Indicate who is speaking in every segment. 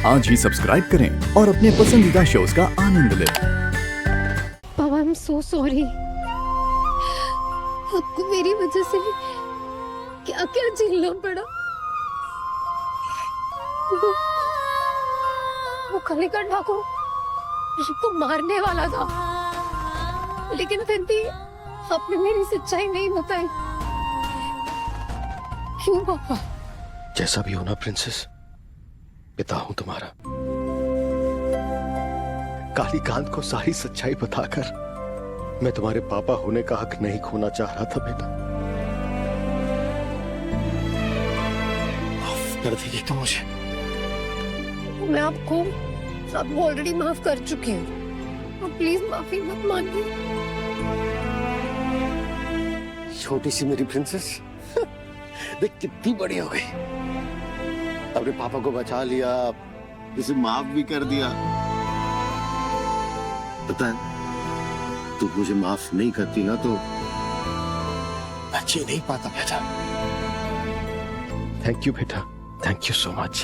Speaker 1: आज ही सब्सक्राइब करें और अपने पसंदीदा शोज का आनंद लें।
Speaker 2: पापा आई एम सो सॉरी। आपको मेरी वजह से क्या क्या झेलना पड़ा। वो खलीका ठाकुर को मारने वाला था, लेकिन फिर भी आपने मेरी सच्चाई नहीं बताई। क्यों पापा?
Speaker 3: जैसा भी हो ना प्रिंसेस, पिता हूं तुम्हारा। कालीकांत को सारी सच्चाई बताकर मैं तुम्हारे पापा होने का हक नहीं खोना चाह रहा था बेटा। माफ कर दीजिए तो मुझे।
Speaker 2: मैं आपको ऑलरेडी माफ कर चुकी हूँ। आप प्लीज माफी मत मांगिए।
Speaker 3: छोटी सी मेरी प्रिंसेस देख कितनी बड़ी हो गई। अपने पापा को बचा लिया, उसे माफ भी कर दिया। पता है तू मुझे माफ नहीं करती ना तो मैं जी नहीं पाता बेटा। थैंक यू बेटा, थैंक यू सो मच।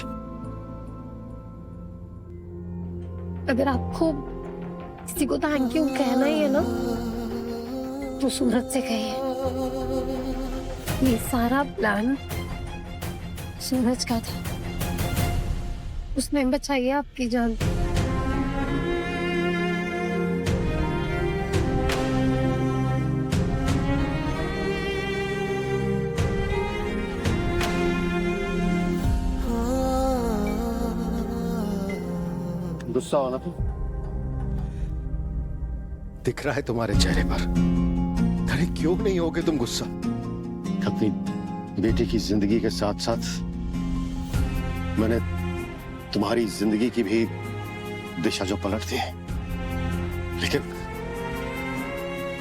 Speaker 2: अगर आपको किसी को थैंक यू कहना ही है ना तो सूरज से कहिए। ये सारा प्लान सूरज का था, उसने बचाई आपकी जान।
Speaker 3: गुस्सा हो ना तुम? दिख रहा है तुम्हारे चेहरे पर। अरे क्यों नहीं होगे तुम गुस्सा? अपनी बेटी की जिंदगी के साथ साथ मैंने तुम्हारी जिंदगी की भी दिशा जो पलट दी है, लेकिन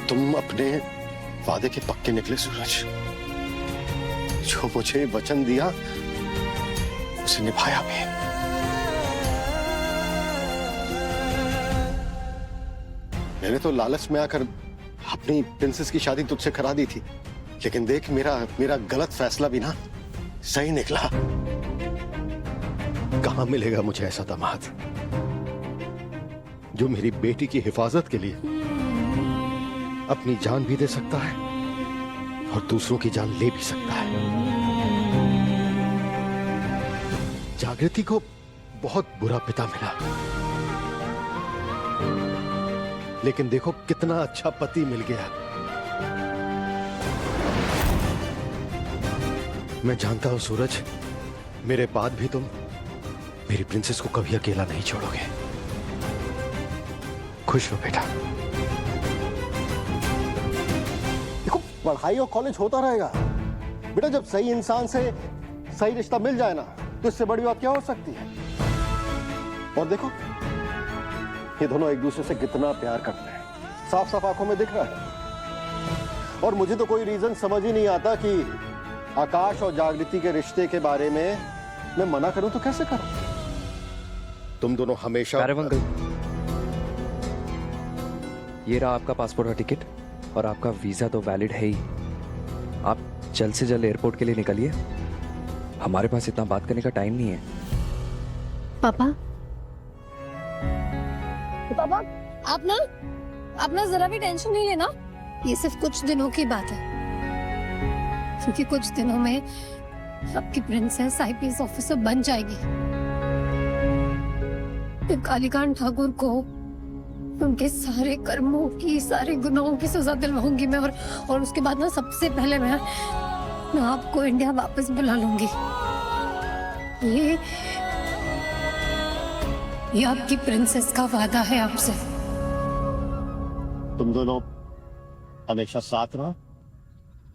Speaker 3: तुम अपने वादे के पक्के निकले सूरज। जो मुझे वचन दिया उसे निभाया भी। मैंने तो लालच में आकर अपनी प्रिंसेस की शादी तुझसे करा दी थी, लेकिन देख मेरा गलत फैसला भी ना सही निकला। कहां मिलेगा मुझे ऐसा दामाद जो मेरी बेटी की हिफाजत के लिए अपनी जान भी दे सकता है और दूसरों की जान ले भी सकता है। जागृति को बहुत बुरा पिता मिला, लेकिन देखो कितना अच्छा पति मिल गया। मैं जानता हूं सूरज, मेरे बाद भी तुम मेरी प्रिंसेस को कभी अकेला नहीं छोड़ोगे। खुश हो बेटा। देखो पढ़ाई और कॉलेज होता रहेगा बेटा। जब सही इंसान से सही रिश्ता मिल जाए ना तो इससे बड़ी बात क्या हो सकती है। और देखो ये दोनों एक दूसरे से कितना प्यार करते हैं, साफ साफ आंखों में दिख रहा है। और मुझे तो कोई रीजन समझ ही नहीं आता कि आकाश और जागृति के रिश्ते के बारे में मैं मना करूं तो कैसे करूं। तुम दोनों हमेशा।
Speaker 4: अंकल, ये रहा आपका पासपोर्ट और टिकट, और आपका वीजा तो वैलिड है ही। आप जल्द से जल्द एयरपोर्ट के लिए निकलिए, हमारे पास इतना बात करने का टाइम नहीं है।
Speaker 2: पापा पापा आप ना जरा भी टेंशन नहीं लेना। ये सिर्फ कुछ दिनों की बात है, क्योंकि कुछ दिनों में आपकी प्रिंसेस आईपीएस ऑफिसर बन जाएगी। फिर कालीकांत ठाकुर को उनके सारे कर्मों की, सारे गुनाहों की सजा दिलवाऊंगी मैं। और उसके बाद ना सबसे पहले मैं आपको इंडिया वापस बुला लूंगी। ये आपकी प्रिंसेस का वादा है आपसे।
Speaker 3: तुम दोनों हमेशा साथ रहो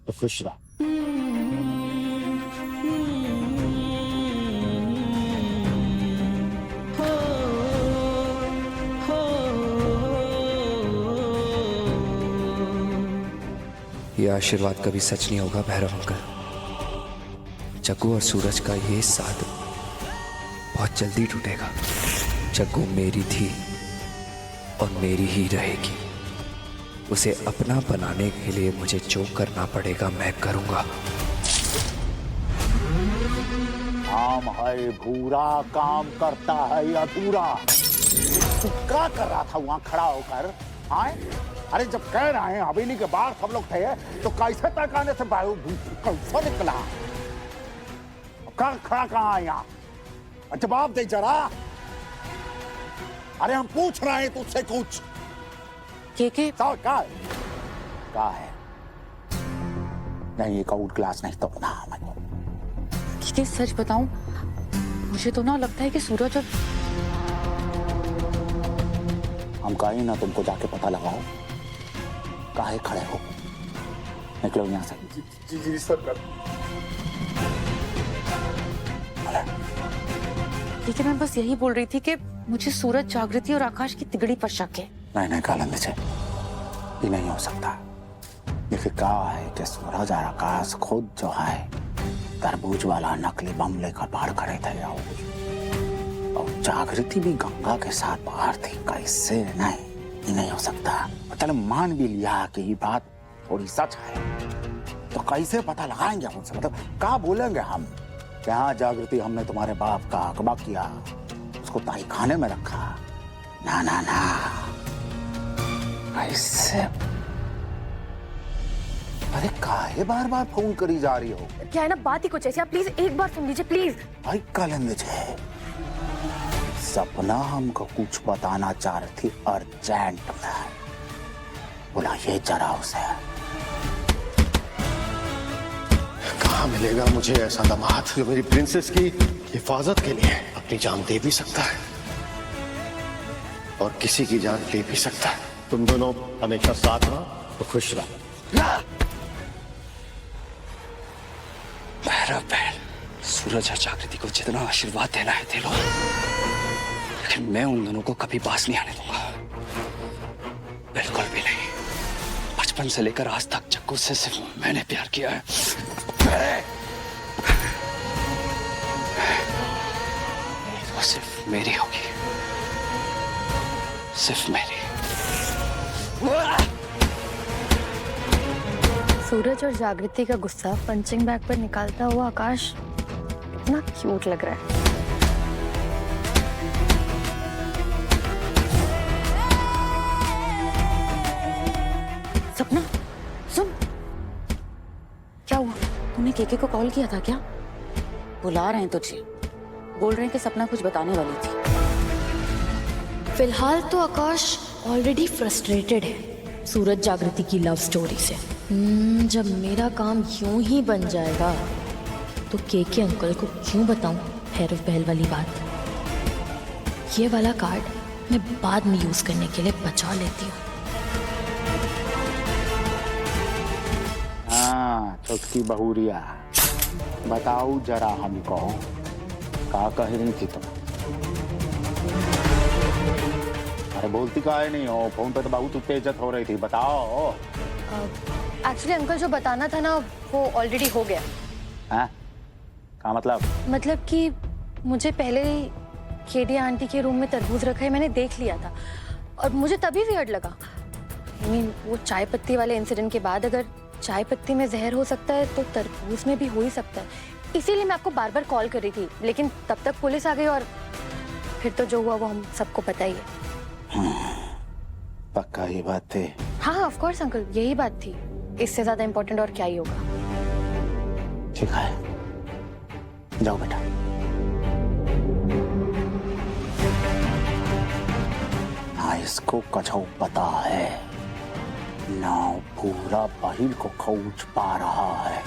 Speaker 3: तो खुश रहो।
Speaker 4: ये आशीर्वाद कभी सच नहीं होगा भैरव अंकल। जग्गू और सूरज का ये साथ बहुत जल्दी टूटेगा। जग्गू मेरी थी और मेरी ही रहेगी। उसे अपना बनाने के लिए मुझे जो करना पड़ेगा मैं करूंगा।
Speaker 5: काम है भूरा, काम करता है अधूरा। तू क्या कर रहा था वहां खड़ा होकर? आए? अरे जब कह रहे हैं हवेली के बाहर सब लोग थे तो कैसे तकाने से वायु कैसे निकला? खड़ा कहाँ है यहाँ? जवाब दे जरा। अरे हम पूछ रहे हैं तुझसे कुछ।
Speaker 6: के
Speaker 5: क्या है? नहीं, एक आउट क्लास नहीं तो ना मैं।
Speaker 6: के सच बताऊं, मुझे तो ना लगता है कि सूरज और
Speaker 5: हम कहीं ना तुमको जाके पता लगाओ काहे खड़े हो। निकलो यहाँ से।
Speaker 3: जी सर।
Speaker 6: लेकिन मैं बस यही बोल रही थी कि मुझे सूरज, जागृति और आकाश की तिगड़ी पर शक है।
Speaker 5: नहीं कालंद से ये नहीं हो सकता। देखिए क्या है कि सूरज और आकाश खुद जो है तरबूज वाला नकली बम लेकर बाहर खड़े थे और जागृति भी गंगा के साथ बाहर थी। कैसे नहीं, ये नहीं हो सकता। चलो मान भी लिया कि ये बात थोड़ी सच है तो कैसे पता लगाएंगे हम उनसे? मतलब क्या बोलेंगे हम? यहाँ जागृति हमने तुम्हारे बाप का अगवा किया, उसको ताई खाने में रखा। ना ना ना, कैसे? अरे काहे बार बार फोन करी जा रही हो?
Speaker 2: क्या है ना, बात ही कुछ ऐसी, आप प्लीज एक बार सुन लीजिए प्लीज।
Speaker 5: भाई कालंद जी, सपना हमको कुछ बताना चाह रही थी अर्जेंट में। बुलाइए जरा उसे।
Speaker 3: कहाँ मिलेगा मुझे ऐसा दामाद जो मेरी प्रिंसेस की हिफाजत के लिए अपनी जान दे भी सकता है और किसी की जान ले भी सकता है। तुम दोनों हमेशा साथ रहो तो खुश रहो।
Speaker 4: भैरव बहन, सूरज और जागृति को जितना आशीर्वाद देना है दे लो, लेकिन मैं उन दोनों को कभी पास नहीं आने दूंगा। बिल्कुल भी नहीं। बचपन से लेकर आज तक चक्कू से सिर्फ मैंने प्यार किया है। वो सिर्फ मेरी होगी, सिर्फ मेरी।
Speaker 2: सूरज और जागृति का गुस्सा पंचिंग बैग पर निकालता हुआ आकाश कितना क्यूट लग रहा है।
Speaker 6: सपना सुन,
Speaker 2: क्या हुआ?
Speaker 6: तूने केके को कॉल किया था क्या? बुला रहे हैं तुझे, बोल रहे हैं कि सपना कुछ बताने वाली थी।
Speaker 7: फिलहाल तो आकाश ऑलरेडी फ्रस्ट्रेटेड है सूरज जागृति की लव स्टोरी से। जब मेरा काम यूं ही बन जाएगा तो केके अंकल को क्यों बताऊं भैरव बहल वाली बात। ये वाला कार्ड मैं बाद में यूज करने के लिए बचा लेती हूँ।
Speaker 5: हाँ, चुटकी बहुरिया, बताओ जरा हमको क्या कह रही थी तुम? अरे बोलती काहे नहीं हो? फोन पे तो बहुत उत्तेजित हो रही थी, बताओ।
Speaker 2: एक्चुअली अंकल जो बताना था ना वो ऑलरेडी हो गया।
Speaker 5: हाँ? क्या मतलब?
Speaker 2: मतलब कि मुझे पहले ही केडी आंटी के रूम में तरबूज रखा है, मैंने देख लिया था और मुझे तभी वियर्ड लगा। वो चाय पत्ती वाले इंसिडेंट के बाद अगर चाय पत्ती में जहर हो सकता है तो तरबूज में भी हो ही सकता है। इसीलिए मैं आपको बार बार कॉल कर रही थी, लेकिन तब तक पुलिस आ गई और फिर तो जो हुआ वो हम सबको पता ही है।
Speaker 5: पक्का ये बात थी?
Speaker 2: हाँ ऑफ कोर्स अंकल, यही बात थी। इससे ज्यादा इम्पोर्टेंट और क्या ही होगा।
Speaker 5: ठीक है, जाओ बेटा। ना इसको कछौ पता है, ना पूरा बहिल को खोज पा रहा है।